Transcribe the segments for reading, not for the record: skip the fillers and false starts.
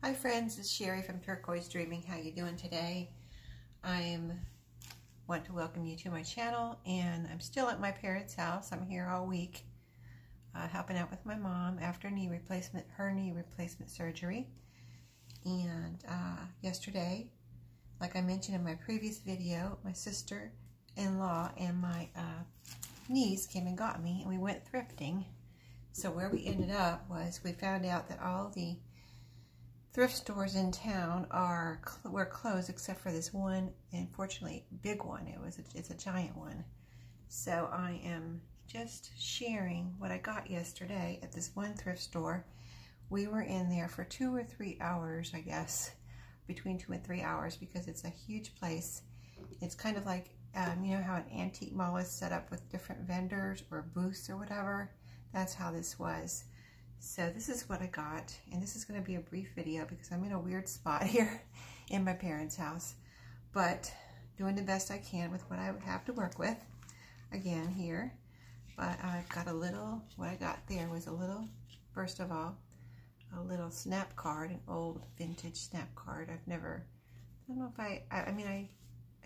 Hi friends, it's Sherry from Turquoise Dreaming. How you doing today? Want to welcome you to my channel, and I'm still at my parents' house. I'm here all week helping out with my mom after her knee replacement surgery. And yesterday, like I mentioned in my previous video, my sister-in-law and my niece came and got me, and we went thrifting. So where we ended up was we found out that all the thrift stores in town were closed except for this one, unfortunately big one. It's a giant one. So I am just sharing what I got yesterday at this one thrift store. We were in there for 2 or 3 hours, I guess, between 2 and 3 hours, because it's a huge place. It's kind of like you know how an antique mall is set up with different vendors or booths or whatever. That's how this was. So this is what I got, and this is going to be a brief video because I'm in a weird spot here in my parents' house, but doing the best I can with what I would have to work with again here. But I've got what I got there was first of all, a little snap card, an old vintage snap card. I don't know if I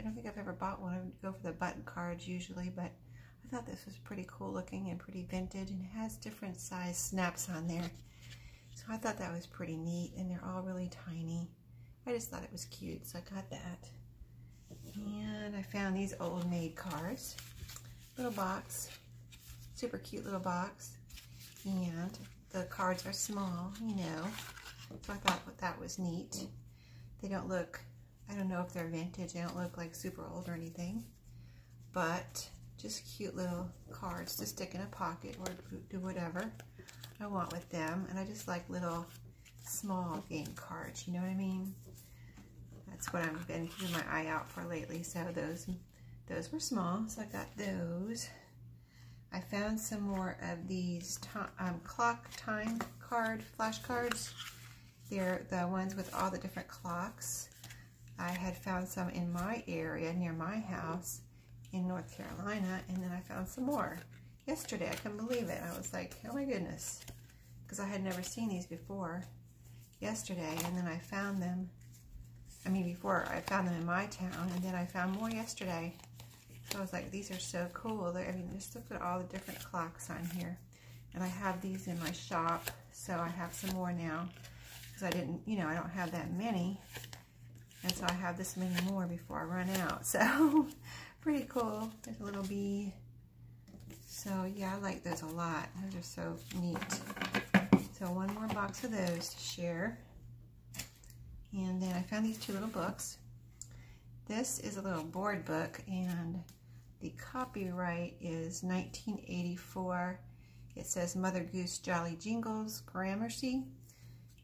don't think I've ever bought one. I would go for the button cards usually, but I thought this was pretty cool looking and pretty vintage, and it has different size snaps on there. So I thought that was pretty neat, and they're all really tiny. I just thought it was cute, so I got that. And I found these old maid cards. Little box, super cute little box. And the cards are small, you know. So I thought that was neat. They don't look, I don't know if they're vintage. They don't look like super old or anything. But just cute little cards to stick in a pocket or do whatever I want with them. And I just like little small game cards, you know what I mean? That's what I've been keeping my eye out for lately. So those were small, so I got those. I found some more of these clock time card flashcards. They're the ones with all the different clocks. I had found some in my area near my house in North Carolina, and then I found some more yesterday. I couldn't believe it. I was like, oh my goodness, because I had never seen these before yesterday, and then I found them, before I found them in my town, and then I found more yesterday. So I was like, these are so cool. Just look at all the different clocks on here. And I have these in my shop, so I have some more now, because I don't have that many, and so I have this many more before I run out. So pretty cool. There's a little bee. So yeah, I like those a lot. Those are so neat. So one more box of those to share. And then I found these 2 little books. This is a little board book, and the copyright is 1984. It says Mother Goose Jolly Jingles, Gramercy.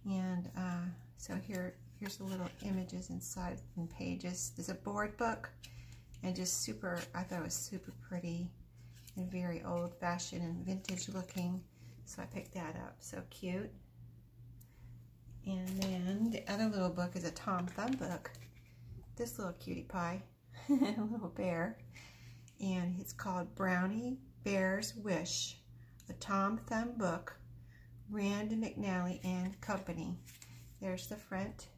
And so here's the little images inside and pages. It's a board book. And just I thought it was super pretty and very old-fashioned and vintage looking. So I picked that up. So cute. And then the other little book is a Tom Thumb book. This little cutie pie, a little bear. And it's called Brownie Bear's Wish, a Tom Thumb book, Rand McNally and Company. There's the front.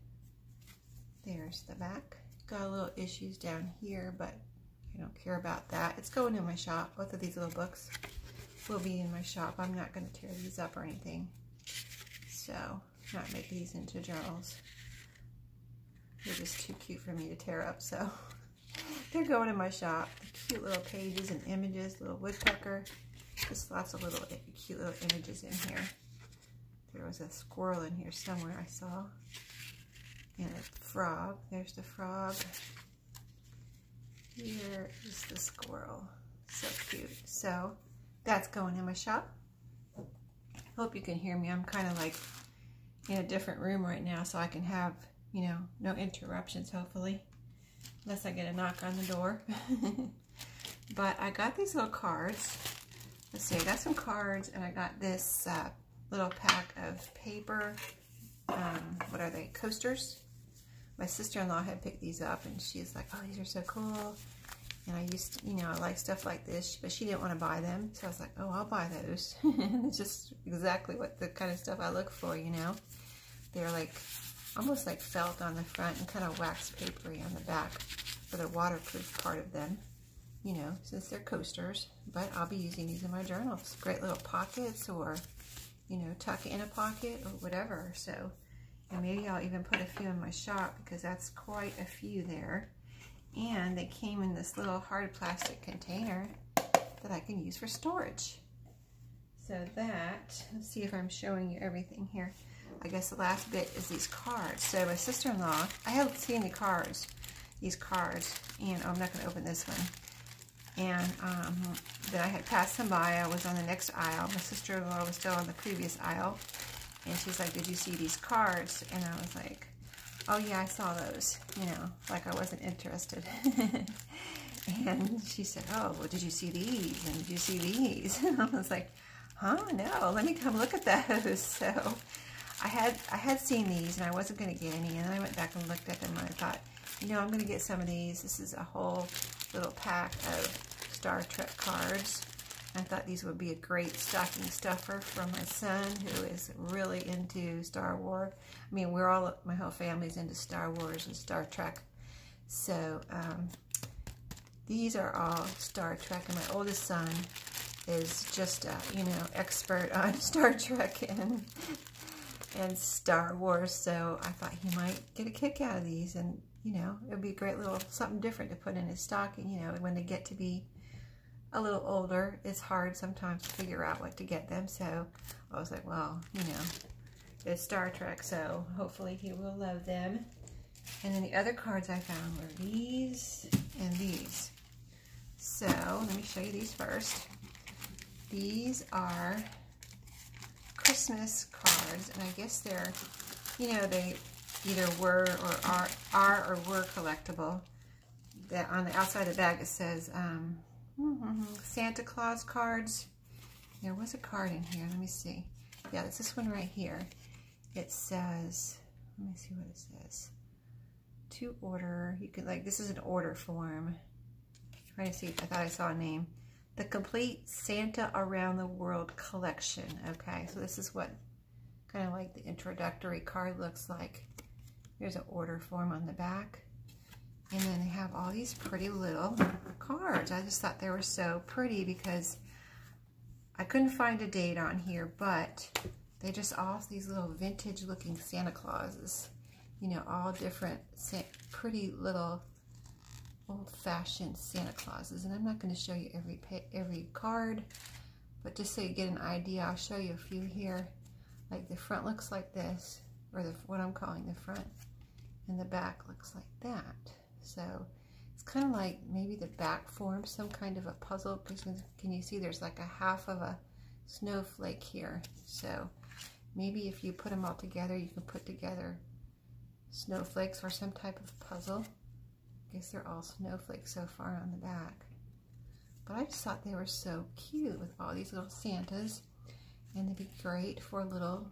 There's the back. Got a little issues down here, but I don't care about that. It's going in my shop. Both of these little books will be in my shop. I'm not going to tear these up or anything. So, not make these into journals. They're just too cute for me to tear up, so they're going in my shop. Cute little pages and images, little woodpecker. Just lots of little cute little images in here. There was a squirrel in here somewhere I saw. And a frog. There's the frog. Here is the squirrel. So cute. So that's going in my shop. Hope you can hear me. I'm kind of like in a different room right now, so I can have, no interruptions, hopefully. Unless I get a knock on the door. But I got these little cards. Let's see, I got some cards, and I got this little pack of paper. What are they? Coasters. My sister-in-law had picked these up, and she's like, oh, these are so cool. And I used to, I like stuff like this, but she didn't want to buy them. So I was like, oh, I'll buy those. And it's just exactly what the kind of stuff I look for, They're like almost like felt on the front and kind of wax papery on the back for the waterproof part of them, you know, since they're coasters. But I'll be using these in my journals. Great little pockets, or, you know, tuck in a pocket or whatever. So, and maybe I'll even put a few in my shop because that's quite a few there. And they came in this little hard plastic container that I can use for storage. So that, let's see if I'm showing you everything here. I guess the last bit is these cards. So my sister-in-law, I have seen these cards, and I'm not going to open this one. And then I had passed them by. I was on the next aisle. My sister-in-law was still on the previous aisle. And she's like, did you see these cards? And I was like, oh yeah, I saw those. You know, like I wasn't interested. And she said, oh, well, did you see these? And did you see these? And I was like, huh, no, let me come look at those. So I had seen these, and I wasn't going to get any, and then I went back and looked at them, and I thought, you know, I'm going to get some of these. This is a whole little pack of Star Trek cards. I thought these would be a great stocking stuffer for my son, who is really into Star Wars. I mean, my whole family's into Star Wars and Star Trek. So these are all Star Trek, and my oldest son is just a, you know, expert on Star Trek and Star Wars. So I thought he might get a kick out of these, and you know, it would be a great little something different to put in his stocking. You know, when they get to be a little older, it's hard sometimes to figure out what to get them. So I was like, well, you know, it's Star Trek, so hopefully he will love them. And then the other cards I found were these and these. So let me show you these first. These are Christmas cards, and I guess they're, you know, they either were or are or were collectible. That on the outside of the bag it says Santa Claus cards. There was a card in here. Let me see. Yeah, it's this one right here. It says, let me see what it says. To order. You could, like, this is an order form. I'm trying to see. I thought I saw a name. The Complete Santa Around the World Collection. Okay, so this is what kind of like the introductory card looks like. There's an order form on the back. And then they have all these pretty little cards. I just thought they were so pretty because I couldn't find a date on here, but they just all these little vintage looking Santa Clauses. You know, all different pretty little old-fashioned Santa Clauses. And I'm not going to show you every card, but just so you get an idea, I'll show you a few here. Like the front looks like this, or what I'm calling the front, and the back looks like that. So it's kind of like maybe the back forms some kind of a puzzle, because can you see there's like a half of a snowflake here. So maybe if you put them all together, you can put together snowflakes or some type of puzzle. I guess they're all snowflakes so far on the back. But I just thought they were so cute with all these little Santas, and they'd be great for little,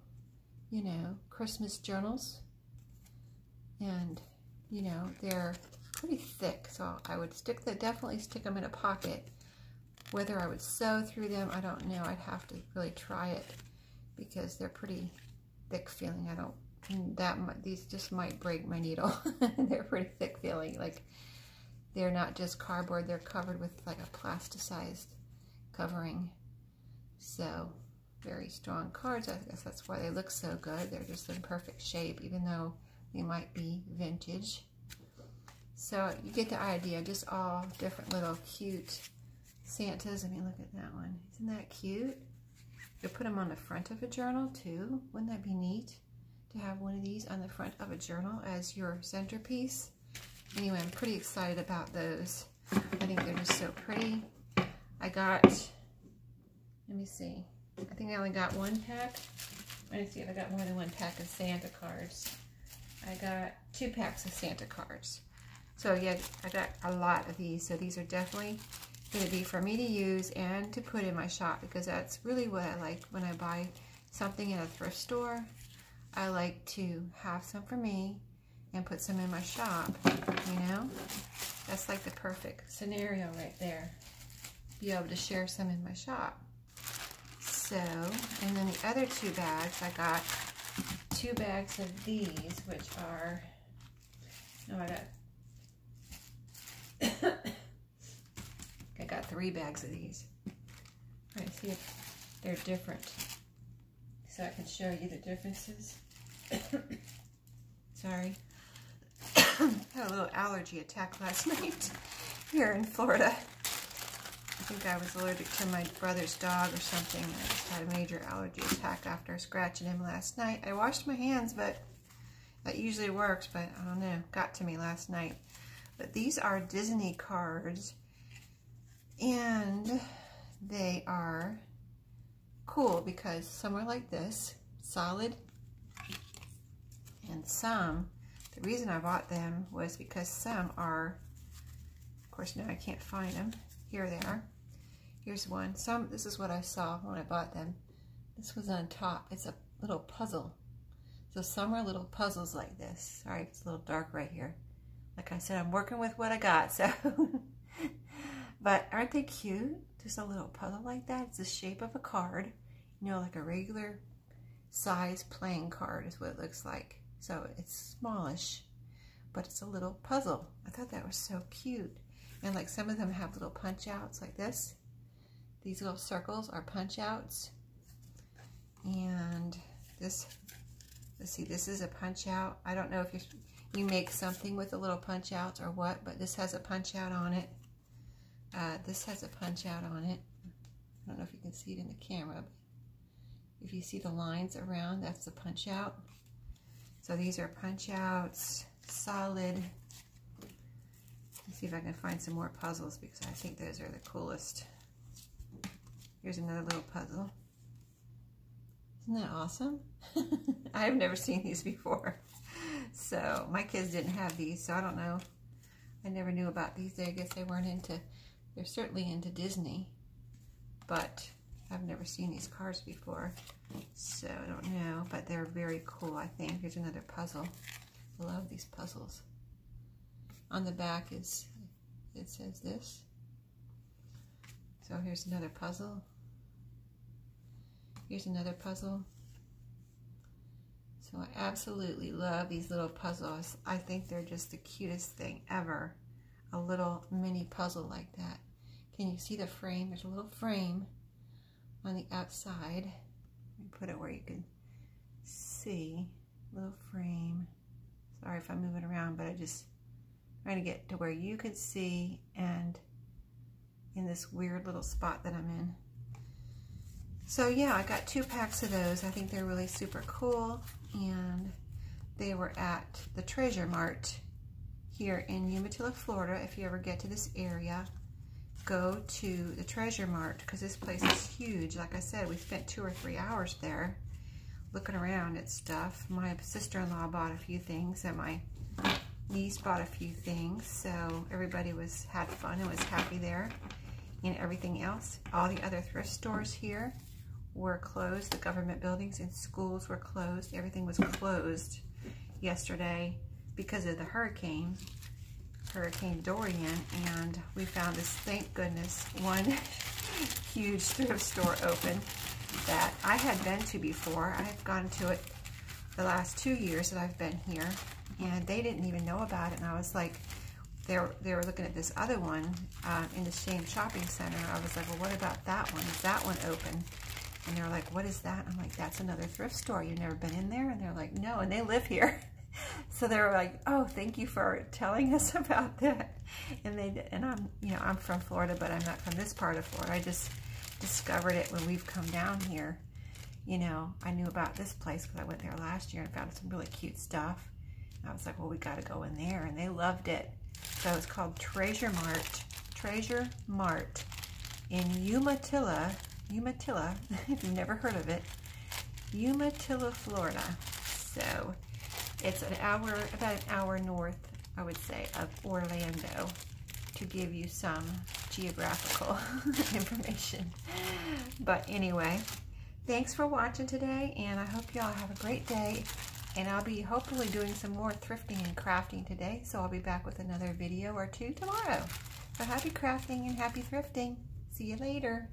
you know, Christmas journals. And, you know, they're pretty thick, so I would definitely stick them in a pocket. Whether I would sew through them, I don't know. I'd have to really try it because they're pretty thick feeling. These just might break my needle. They're pretty thick feeling. Like, they're not just cardboard, they're covered with like a plasticized covering. So very strong cards. I guess that's why they look so good. They're just in perfect shape, even though they might be vintage. So you get the idea, just all different little cute Santas. I mean, look at that one. Isn't that cute? You put them on the front of a journal too. Wouldn't that be neat to have one of these on the front of a journal as your centerpiece? Anyway, I'm pretty excited about those. I think they're just so pretty. I got, let me see. I think I only got one pack. Let me see if I got more than one pack of Santa cards. I got 2 packs of Santa cards. So yeah, I got a lot of these. So these are definitely going to be for me to use and to put in my shop, because that's really what I like when I buy something in a thrift store. I like to have some for me and put some in my shop, you know? That's like the perfect scenario right there. Be able to share some in my shop. So, and then the other 2 bags, I got 2 bags of these, which are, no, I got 3 bags of these. Trying to see if they're different, so I can show you the differences. Sorry. Had a little allergy attack last night here in Florida. I think I was allergic to my brother's dog or something. I just had a major allergy attack after scratching him last night. I washed my hands, but that usually works, but I don't know. Got to me last night. But these are Disney cards, and they are cool because some are like this, solid, and some, the reason I bought them was because some are, of course now I can't find them. Here they are. Here's one. This is what I saw when I bought them. This was on top. It's a little puzzle. So some are little puzzles like this. Sorry, it's a little dark right here. Like I said, I'm working with what I got, so. But aren't they cute? Just a little puzzle like that. It's the shape of a card. You know, like a regular size playing card is what it looks like. So it's smallish, but it's a little puzzle. I thought that was so cute. And like some of them have little punch outs like this. These little circles are punch outs. And this, let's see, this is a punch out. I don't know if you make something with the little punch outs or what, but this has a punch out on it. This has a punch out on it. I don't know if you can see it in the camera, but if you see the lines around, that's the punch out. So these are punch outs, solid. Let's see if I can find some more puzzles because I think those are the coolest. Here's another little puzzle. Isn't that awesome? I've never seen these before. So my kids didn't have these, so I don't know. I never knew about these. I guess they weren't into, they're certainly into Disney, but I've never seen these cards before, so I don't know, but they're very cool, I think. Here's another puzzle. I love these puzzles. On the back it says this. So here's another puzzle. Here's another puzzle. So I absolutely love these little puzzles. I think they're just the cutest thing ever. A little mini puzzle like that. Can you see the frame? There's a little frame on the outside. Let me put it where you can see. Little frame. Sorry if I'm moving around, but I just trying to get to where you can see and in this weird little spot that I'm in. So yeah, I got 2 packs of those. I think they're really super cool, and they were at the Treasure Mart here in Umatilla, Florida. If you ever get to this area, go to the Treasure Mart because this place is huge. Like I said, we spent 2 or 3 hours there looking around at stuff. My sister-in-law bought a few things, and my niece bought a few things, so everybody had fun and was happy there. And everything else, all the other thrift stores here were closed. The government buildings and schools were closed. Everything was closed yesterday because of the Hurricane Dorian, and we found this, thank goodness, one huge thrift store open that I had been to before. I have gone to it the last 2 years that I've been here, and they didn't even know about it, and I was like, they were looking at this other one in the same shopping center. I was like, well, what about that one? Is that one open? And they were like, what is that? I'm like, that's another thrift store. You've never been in there? And they're like, no, and they live here. So they were like, oh, thank you for telling us about that. And I'm from Florida, but I'm not from this part of Florida. I just discovered it when we've come down here. You know, I knew about this place because I went there last year and found some really cute stuff. And I was like, well, we got to go in there, and they loved it. So it's called Treasure Mart in Umatilla, if you've never heard of it, Umatilla, Florida. So it's about an hour north, I would say, of Orlando, to give you some geographical information. But anyway, thanks for watching today, and I hope y'all have a great day. And I'll be hopefully doing some more thrifting and crafting today, so I'll be back with another video or 2 tomorrow. So happy crafting and happy thrifting. See you later.